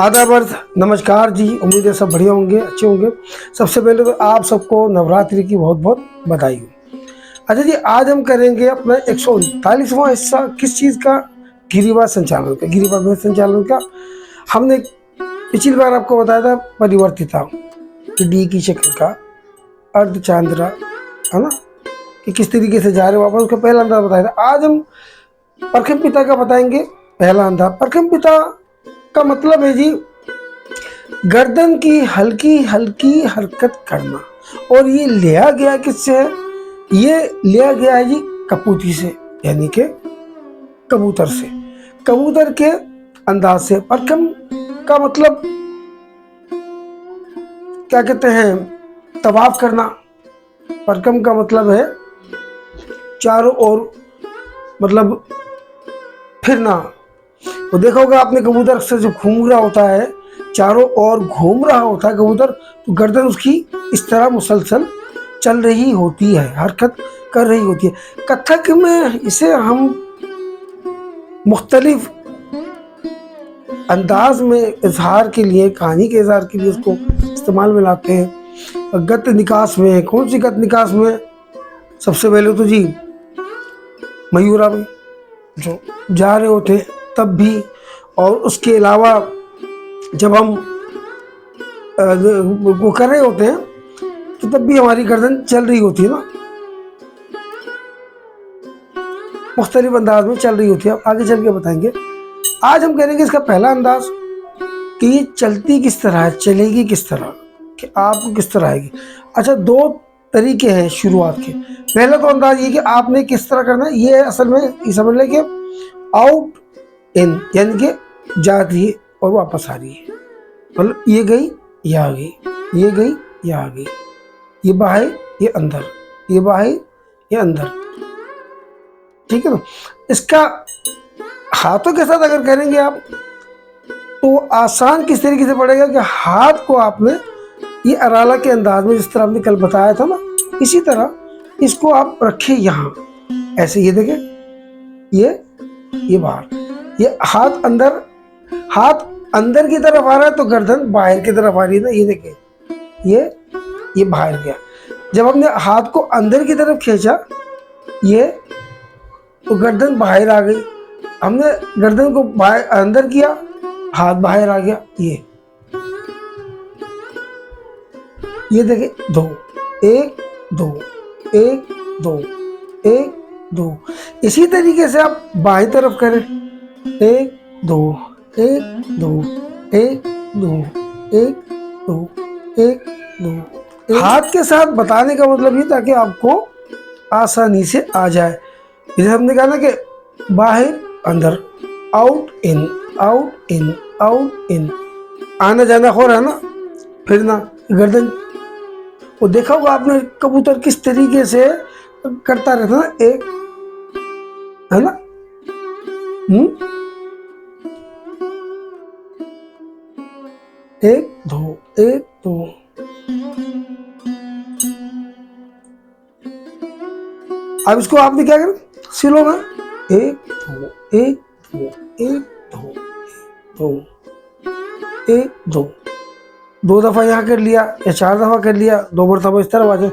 आदाब अर्थ नमस्कार जी। उम्मीद है सब बढ़िया होंगे, अच्छे होंगे। सबसे पहले तो आप सबको नवरात्रि की बहुत बहुत बधाई हो। अच्छा जी, आज हम करेंगे अपना 139वां हिस्सा किस चीज़ का? गिरिवा संचालन का, गिरिवा भेद संचालन का। हमने पिछली बार आपको बताया था परिवर्तिता, डी की शक्ल का अर्धचांद्रा, है ना, कि किस तरीके से जा रहे हो वापस। उसका पहला अंदाज बताया था। आज हम परखम पिता का बताएंगे पहला अंदाज। परखम पिता का मतलब है जी गर्दन की हल्की हल्की हरकत करना। और ये लिया गया किससे है? ये लिया गया है जी कपूती से, यानी कि कबूतर से, कबूतर के अंदाज से। परखम का मतलब क्या कहते हैं? तवाफ करना। परखम का मतलब है चारों ओर मतलब फिरना। तो देखा होगा आपने, कबूतर अक्सर जो घूम रहा होता है, चारों ओर घूम रहा होता है कबूतर, तो गर्दन उसकी इस तरह मुसलसल चल रही होती है, हरकत कर रही होती है। कथक में इसे हम मुख्तलिफ अंदाज में इजहार के लिए, कहानी के इजहार के लिए उसको इस्तेमाल में लाते हैं। गत निकास में, कौन सी गत निकास में? सबसे पहले तो जी मयूरा में जो जा रहे होते तब भी, और उसके अलावा जब हम वो कर रहे होते हैं तो तब भी हमारी गर्दन चल रही होती है ना, मुख्तलिफ अंदाज में चल रही होती है। आगे चल के बताएंगे। आज हम करेंगे इसका पहला अंदाज कि ये चलती किस तरह है, चलेगी किस तरह, कि आपको किस तरह आएगी। अच्छा, दो तरीके हैं शुरुआत के। पहला तो अंदाज ये कि आपने किस तरह करना है। ये असल में ये समझ लें कि आउट इन, यानी कि जा रही है और वापस आ रही है। मतलब ये गई, ये आ गई, ये गई, ये आ गई, ये बाहर, ये अंदर, ये बाहर, ये अंदर। ठीक है ना? इसका हाथों के साथ अगर करेंगे आप तो आसान किस तरीके से पड़ेगा कि हाथ को आपने ये अराला के अंदाज में, जिस तरह आपने कल बताया था ना, इसी तरह इसको आप रखें यहाँ ऐसे। ये देखें, ये बाहर, ये हाथ अंदर, हाथ अंदर की तरफ आ रहा है तो गर्दन बाहर की तरफ आ रही है ना। ये देखें, ये बाहर गया। जब हमने हाथ को अंदर की तरफ खींचा ये, तो गर्दन बाहर आ गई। हमने गर्दन को बाहर अंदर किया, हाथ बाहर आ गया। ये देखें, दो, एक दो, एक दो, एक दो। इसी तरीके से आप बाएं तरफ करें, एक दो, एक दो, एक दो, एक दो, एक दो। हाथ के साथ बताने का मतलब ये ताकि आपको आसानी से आ जाए। जैसे हमने कहा ना कि बाहर अंदर, out in, out in, out in, आना जाना हो रहा है ना, फिरना, गर्दन। वो देखा होगा आपने कबूतर किस तरीके से करता रहता ना, एक, है ना, एक दो, एक दो। अब इसको आपने क्या करें, सिलो में, एक दो, एक दो, एक दो, दो, एक दो। दो दफा यहाँ कर लिया या चार दफा कर लिया, दो मरतबा इस तरह आ जाए,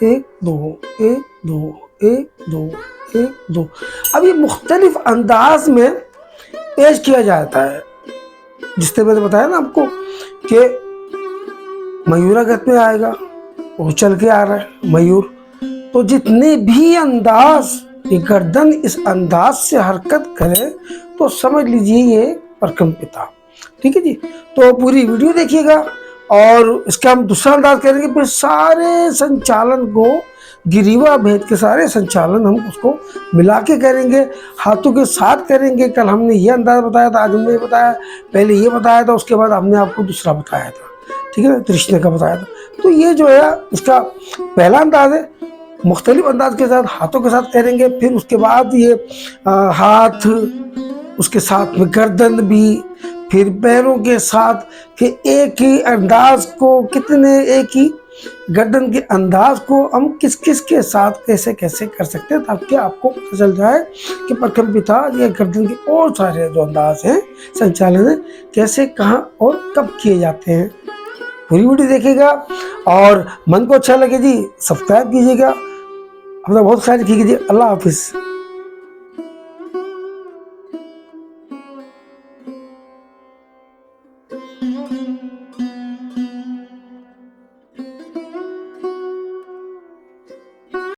एक दो, एक दो, एक दो, एक दो। अब ये मुख्तलिफ अंदाज में पेश किया जाता है। जिस तरह मैंने बताया ना आपको कि मयूरागत में आएगा, वो चल के आ रहा है मयूर, तो जितने भी अंदाज ये गर्दन इस अंदाज से हरकत करे तो समझ लीजिए ये परखम पिता। ठीक है जी, तो पूरी वीडियो देखिएगा और इसका हम दूसरा अंदाज करेंगे। फिर सारे संचालन को, गिरिवा भेद के सारे संचालन हम उसको मिला के करेंगे, हाथों के साथ करेंगे। कल हमने ये अंदाज बताया था, आज हमने ये बताया, पहले ये बताया था, उसके बाद हमने आपको दूसरा बताया था। ठीक है ना, तृष्णा का बताया था। तो ये जो है इसका पहला अंदाज है, मुख्तलिफ अंदाज के साथ हाथों के साथ करेंगे। फिर उसके बाद ये हाथ, उसके साथ में गर्दन भी, फिर पैरों के साथ, कि एक ही अंदाज को कितने, एक ही गर्दन के अंदाज को हम किस किस के साथ कैसे कैसे कर सकते हैं, ताकि आपको पता चल जाए कि प्रथम पिता या गर्दन के और सारे जो अंदाज हैं संचालन है कैसे, कहाँ और कब किए जाते हैं। पूरी वीडियो देखिएगा और मन को अच्छा लगे जी सब्सक्राइब कीजिएगा, अपना बहुत ख्याल रखिएगा जी। अल्लाह हाफिज़।